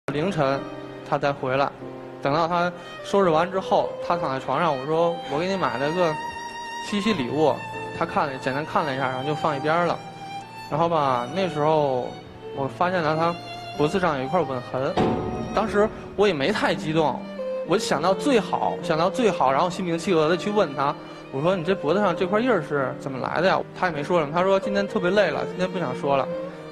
凌晨他再回来，等到他收拾完之后，他躺在床上，我说我给你买了个七夕礼物，他简单看了一下，然后就放一边了。然后吧，那时候我发现了他脖子上有一块吻痕，当时我也没太激动，我想到最好，然后心平气和的去问他，我说你这脖子上这块印儿是怎么来的呀？他也没说什么，他说今天特别累了，今天不想说了，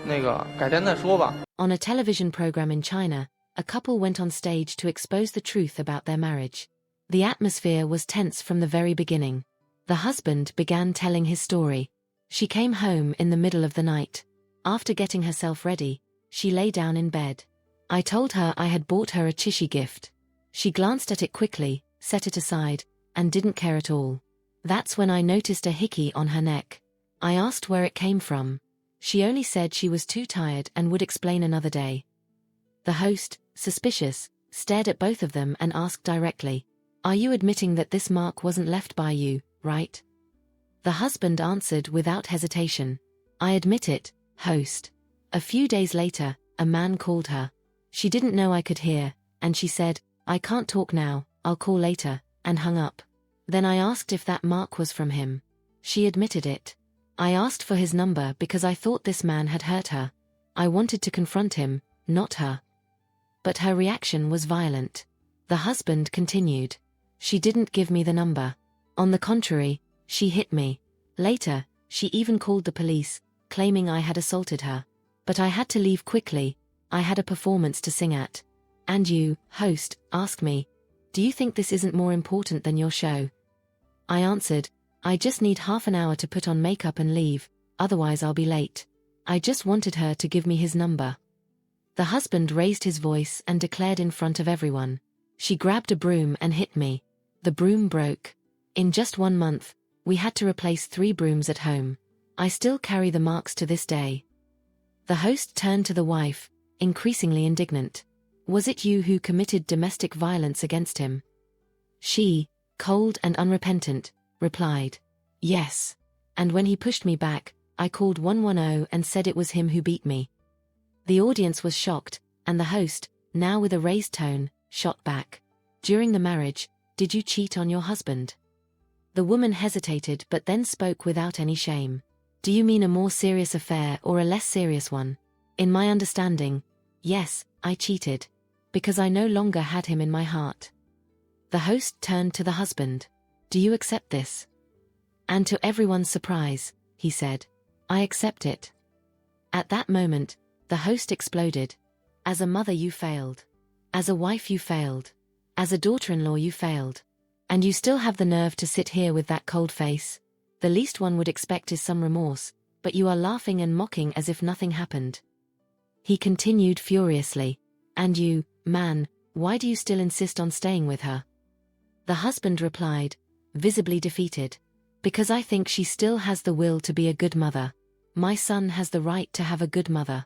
那个改天再说吧。 On a television program in China, a couple went on stage to expose the truth about their marriage. The atmosphere was tense from the very beginning. The husband began telling his story. She came home in the middle of the night. After getting herself ready, she lay down in bed. I told her I had bought her a chishi gift. She glanced at it quickly, set it aside, and didn't care at all. That's when I noticed a hickey on her neck. I asked where it came from. She only said she was too tired and would explain another day. The host, suspicious, stared at both of them and asked directly, "Are you admitting that this mark wasn't left by you, right?" The husband answered without hesitation, "I admit it, host." A few days later, a man called her. She didn't know I could hear, and she said, "I can't talk now, I'll call later," and hung up. Then I asked if that mark was from him. She admitted it. I asked for his number because I thought this man had hurt her. I wanted to confront him, not her. But her reaction was violent. The husband continued. She didn't give me the number. On the contrary, she hit me. Later, she even called the police, claiming I had assaulted her. But I had to leave quickly. I had a performance to sing at. And you, host, asked me, "Do you think this isn't more important than your show?" I answered, "I just need half an hour to put on makeup and leave, otherwise I'll be late." I just wanted her to give me his number. The husband raised his voice and declared in front of everyone. She grabbed a broom and hit me. The broom broke. In just 1 month, we had to replace 3 brooms at home. I still carry the marks to this day. The host turned to the wife, increasingly indignant. "Was it you who committed domestic violence against him?" She, cold and unrepentant, replied, "Yes." And when he pushed me back, I called 110 and said it was him who beat me. The audience was shocked, and the host, now with a raised tone, shot back. "During the marriage, did you cheat on your husband?" The woman hesitated but then spoke without any shame. "Do you mean a more serious affair or a less serious one?" In my understanding, yes, I cheated. Because I no longer had him in my heart. The host turned to the husband. "Do you accept this?" And to everyone's surprise, he said, "I accept it." At that moment, the host exploded. "As a mother you failed. As a wife you failed. As a daughter-in-law you failed. And you still have the nerve to sit here with that cold face? The least one would expect is some remorse, but you are laughing and mocking as if nothing happened." He continued furiously, "And you, man, why do you still insist on staying with her?" The husband replied, visibly defeated, "Because I think she still has the will to be a good mother. My son has the right to have a good mother."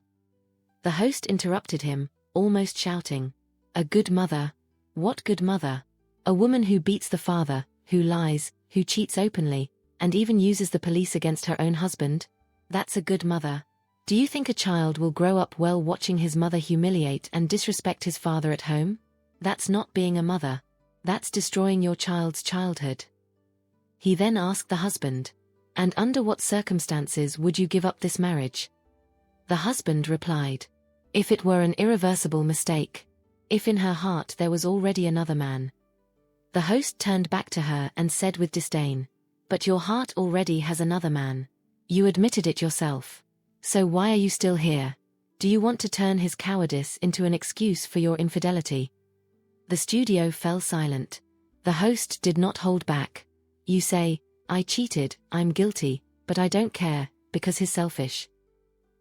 The host interrupted him, almost shouting, "A good mother? What good mother? A woman who beats the father, who lies, who cheats openly, and even uses the police against her own husband? That's a good mother? Do you think a child will grow up well watching his mother humiliate and disrespect his father at home? That's not being a mother. That's destroying your child's childhood." He then asked the husband, "And under what circumstances would you give up this marriage?" The husband replied, "If it were an irreversible mistake. If in her heart there was already another man." The host turned back to her and said with disdain, "But your heart already has another man. You admitted it yourself. So why are you still here? Do you want to turn his cowardice into an excuse for your infidelity?" The studio fell silent. The host did not hold back. "You say, I cheated, I'm guilty, but I don't care, because he's selfish.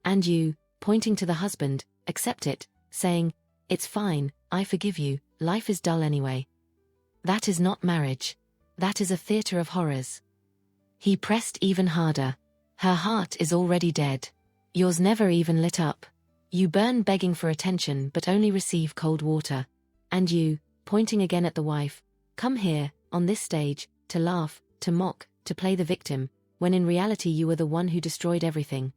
And you," pointing to the husband, "accept it, saying, 'It's fine, I forgive you, life is dull anyway.' That is not marriage. That is a theater of horrors." He pressed even harder. "Her heart is already dead. Yours never even lit up. You burn begging for attention but only receive cold water. And you," pointing again at the wife, "come here, on this stage, to laugh, to mock, to play the victim, when in reality you were the one who destroyed everything."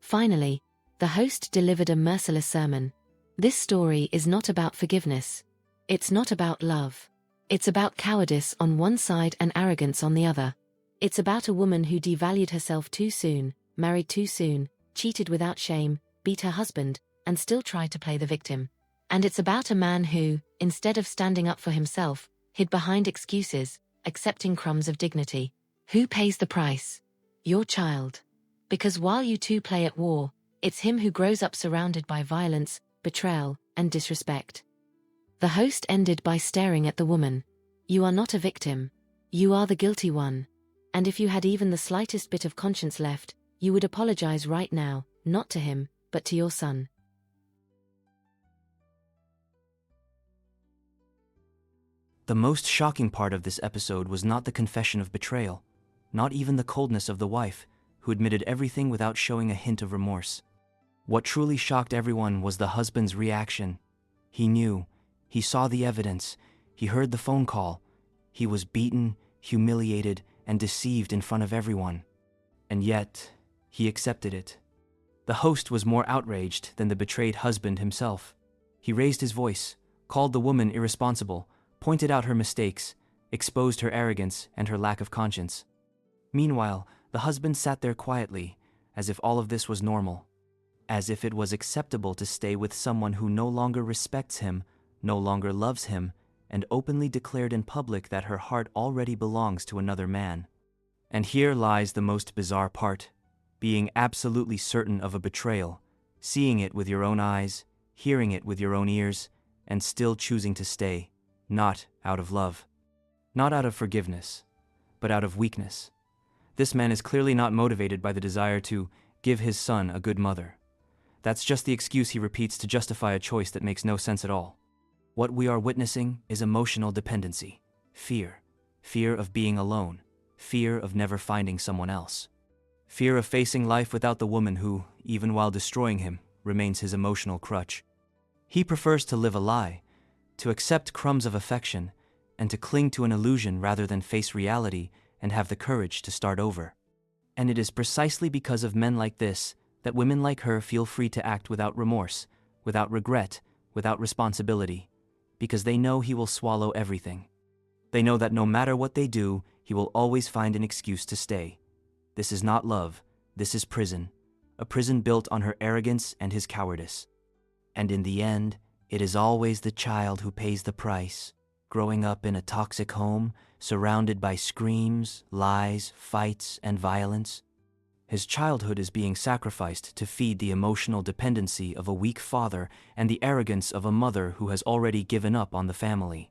Finally, the host delivered a merciless sermon. This story is not about forgiveness. It's not about love. It's about cowardice on one side and arrogance on the other. It's about a woman who devalued herself too soon, married too soon, cheated without shame, beat her husband, and still tried to play the victim. And it's about a man who, instead of standing up for himself, hid behind excuses, accepting crumbs of dignity. Who pays the price? Your child. Because while you two play at war, it's him who grows up surrounded by violence, betrayal, and disrespect. The host ended by staring at the woman. You are not a victim. You are the guilty one. And if you had even the slightest bit of conscience left, you would apologize right now, not to him, but to your son. The most shocking part of this episode was not the confession of betrayal, not even the coldness of the wife, who admitted everything without showing a hint of remorse. What truly shocked everyone was the husband's reaction. He knew, he saw the evidence, he heard the phone call. He was beaten, humiliated, and deceived in front of everyone. And yet, he accepted it. The host was more outraged than the betrayed husband himself. He raised his voice, called the woman irresponsible, pointed out her mistakes, exposed her arrogance and her lack of conscience. Meanwhile, the husband sat there quietly, as if all of this was normal, as if it was acceptable to stay with someone who no longer respects him, no longer loves him, and openly declared in public that her heart already belongs to another man. And here lies the most bizarre part: being absolutely certain of a betrayal, seeing it with your own eyes, hearing it with your own ears, and still choosing to stay, not out of love, not out of forgiveness, but out of weakness. This man is clearly not motivated by the desire to give his son a good mother. That's just the excuse he repeats to justify a choice that makes no sense at all. What we are witnessing is emotional dependency, fear of being alone, fear of never finding someone else, fear of facing life without the woman who, even while destroying him, remains his emotional crutch. He prefers to live a lie, to accept crumbs of affection, and to cling to an illusion rather than face reality and have the courage to start over. And it is precisely because of men like this that women like her feel free to act without remorse, without regret, without responsibility, because they know he will swallow everything. They know that no matter what they do, he will always find an excuse to stay. This is not love, this is prison, a prison built on her arrogance and his cowardice. And in the end, it is always the child who pays the price, growing up in a toxic home, surrounded by screams, lies, fights, and violence. His childhood is being sacrificed to feed the emotional dependency of a weak father and the arrogance of a mother who has already given up on the family.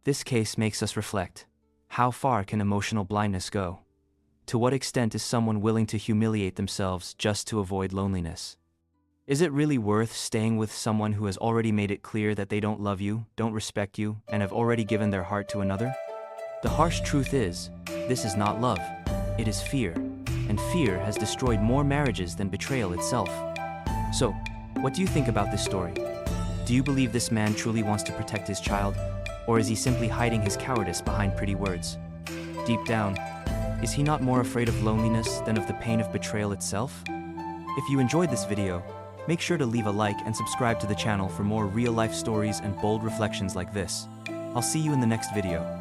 This case makes us reflect. How far can emotional blindness go? To what extent is someone willing to humiliate themselves just to avoid loneliness? Is it really worth staying with someone who has already made it clear that they don't love you, don't respect you, and have already given their heart to another? The harsh truth is, this is not love, it is fear, and fear has destroyed more marriages than betrayal itself. So, what do you think about this story? Do you believe this man truly wants to protect his child, or is he simply hiding his cowardice behind pretty words? Deep down, is he not more afraid of loneliness than of the pain of betrayal itself? If you enjoyed this video, make sure to leave a like and subscribe to the channel for more real-life stories and bold reflections like this. I'll see you in the next video.